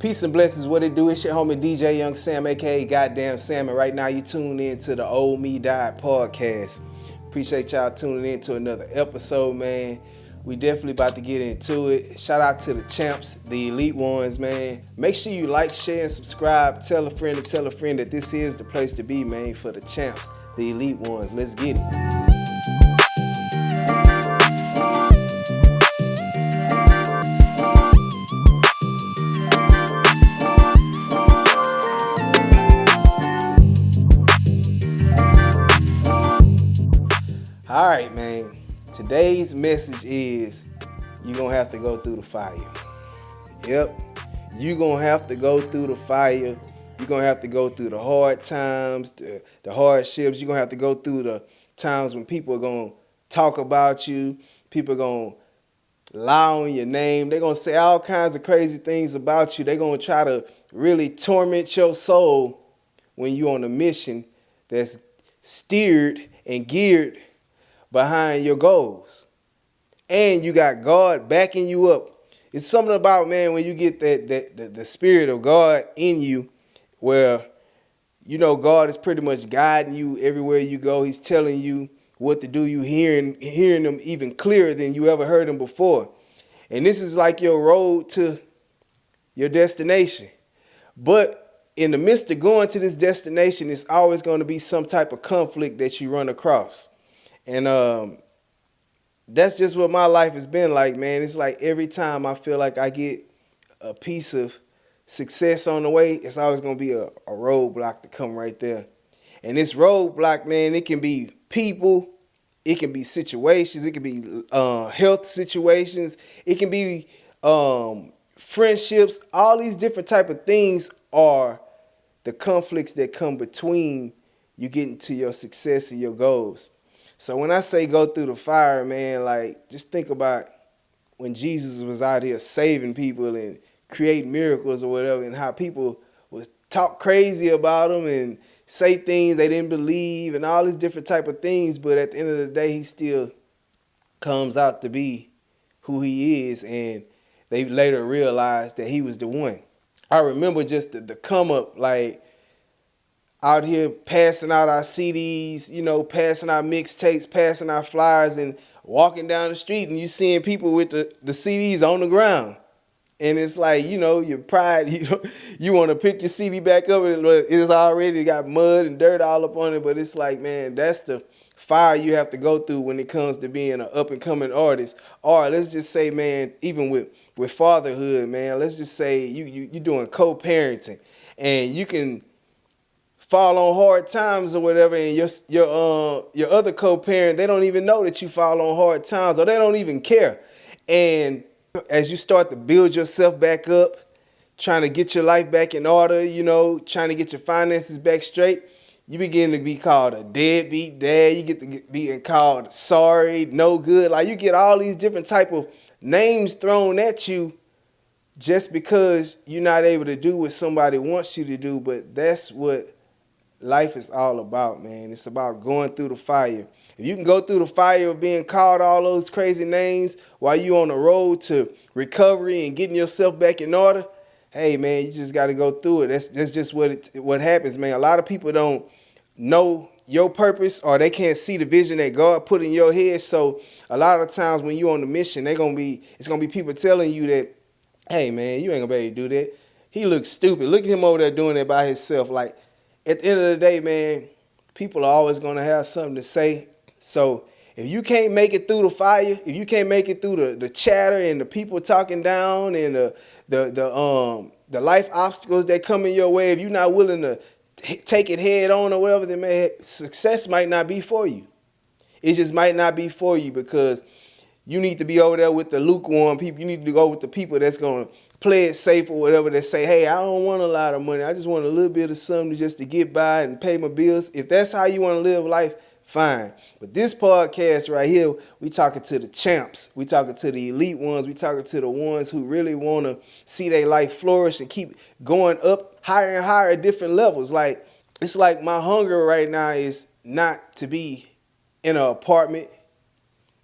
Peace and blessings, what it do? It's your homie DJ Young Samm, aka Got Damn Samm, and right now you tuned in to the Old Me Died podcast. Appreciate y'all tuning in to another episode, man. We definitely about to get into it. Shout out to the champs, the elite ones, man. Make sure you like, share, and subscribe. Tell a friend to tell a friend that this is the place to be, man, for the champs, the elite ones. Let's get it. All right, man. Today's message is you're going to have to go through the fire. Yep. You're going to have to go through the fire. You're going to have to go through the hard times, the hardships. You're going to have to go through the times when people are going to talk about you. People are going to lie on your name. They're going to say all kinds of crazy things about you. They're going to try to really torment your soul when you're on a mission that's steered and geared behind your goals. And you got God backing you up. It's something about, man, when you get the spirit of God in you, where you know God is pretty much guiding you everywhere you go. He's telling you what to do. You hearing him even clearer than you ever heard him before. And this is like your road to your destination. But in the midst of going to this destination, it's always going to be some type of conflict that you run across. And that's just what my life has been like, man. It's like every time I feel like I get a piece of success on the way, it's always going to be a roadblock to come right there. And this roadblock, man, it can be people, it can be situations, it can be health situations, it can be friendships. All these different type of things are the conflicts that come between you getting to your success and your goals. So when I say go through the fire, man, like just think about when Jesus was out here saving people and creating miracles or whatever, and how people was talk crazy about him and say things they didn't believe and all these different type of things. But at the end of the day, he still comes out to be who he is. And they later realized that he was the one. I remember just the come up, like, out here passing out our CDs, you know, passing our mixtapes, passing our flyers, and walking down the street, and you seeing people with the CDs on the ground. And it's like, you know, your pride, you want to pick your CD back up, and it's already got mud and dirt all up on it. But it's like, man, that's the fire you have to go through when it comes to being an up-and-coming artist. Or let's just say, man, even with fatherhood, man, let's just say you're doing co-parenting, and you can fall on hard times or whatever, and your other co-parent, they don't even know that you fall on hard times, or they don't even care. And as you start to build yourself back up, trying to get your life back in order, you know, trying to get your finances back straight, you begin to be called a deadbeat dad. You get to being called sorry, no good. Like, you get all these different type of names thrown at you just because you're not able to do what somebody wants you to do. But that's what life is all about, man. It's about going through the fire. If you can go through the fire of being called all those crazy names while you on the road to recovery and getting yourself back in order, hey, man, you just got to go through it. That's just what happens, man. A lot of people don't know your purpose, or they can't see the vision that God put in your head. So a lot of times when you're on the mission, it's gonna be people telling you that, hey, man, you ain't gonna be able to do that. He looks stupid. Look at him over there doing it by himself. Like, at the end of the day, man, people are always going to have something to say. So if you can't make it through the fire, if you can't make it through the chatter and the people talking down and the life obstacles that come in your way, if you're not willing to take it head on or whatever, then, man, success might not be for you. It just might not be for you, because you need to be over there with the lukewarm people. You need to go with the people that's going to play it safe or whatever, that say, hey, I don't want a lot of money. I just want a little bit of something just to get by and pay my bills. If that's how you want to live life, fine. But this podcast right here, we talking to the champs. We talking to the elite ones. We talking to the ones who really want to see their life flourish and keep going up higher and higher at different levels. Like, it's like my hunger right now is not to be in an apartment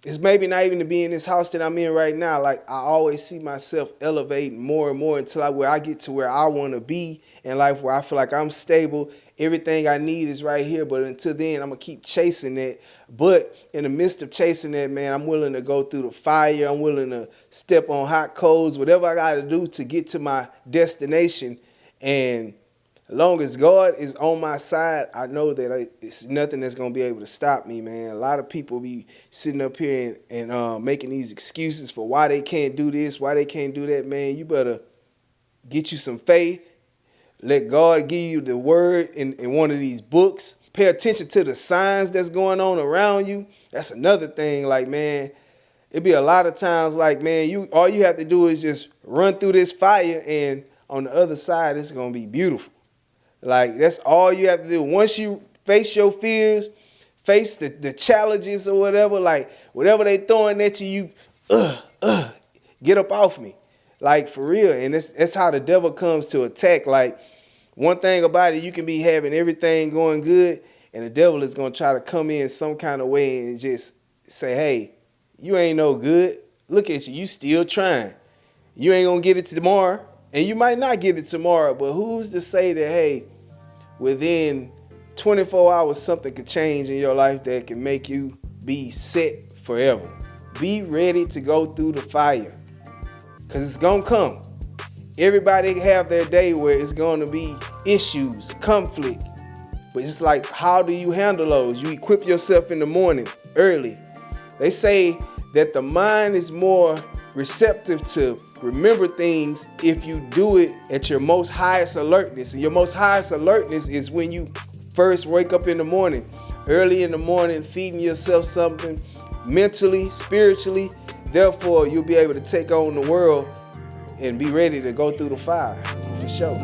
It's maybe not even to be in this house that I'm in right now. Like, I always see myself elevating more and more until where I get to where I want to be in life, where I feel like I'm stable. Everything I need is right here. But until then, I'm going to keep chasing that. But in the midst of chasing that, man, I'm willing to go through the fire. I'm willing to step on hot coals, whatever I got to do to get to my destination. And as long as God is on my side, I know that it's nothing that's going to be able to stop me, man. A lot of people be sitting up here and making these excuses for why they can't do this, why they can't do that, man. You better get you some faith. Let God give you the word in one of these books. Pay attention to the signs that's going on around you. That's another thing. Like, man, it be a lot of times like, man, all you have to do is just run through this fire, and on the other side, it's going to be beautiful. Like, that's all you have to do. Once you face your fears, face the challenges or whatever, like, whatever they throwing at you, get up off me. Like, for real. And that's how the devil comes to attack. Like, one thing about it, you can be having everything going good, and the devil is going to try to come in some kind of way and just say, hey, you ain't no good. Look at you. You still trying. You ain't going to get it tomorrow. And you might not get it tomorrow, but who's to say that, hey, within 24 hours, something could change in your life that can make you be set forever. Be ready to go through the fire, because it's going to come. Everybody have their day where it's going to be issues, conflict. But it's like, how do you handle those? You equip yourself in the morning early. They say that the mind is more receptive to remember things if you do it at your most highest alertness. And your most highest alertness is when you first wake up in the morning, early in the morning, feeding yourself something mentally, spiritually. Therefore, you'll be able to take on the world and be ready to go through the fire, for sure.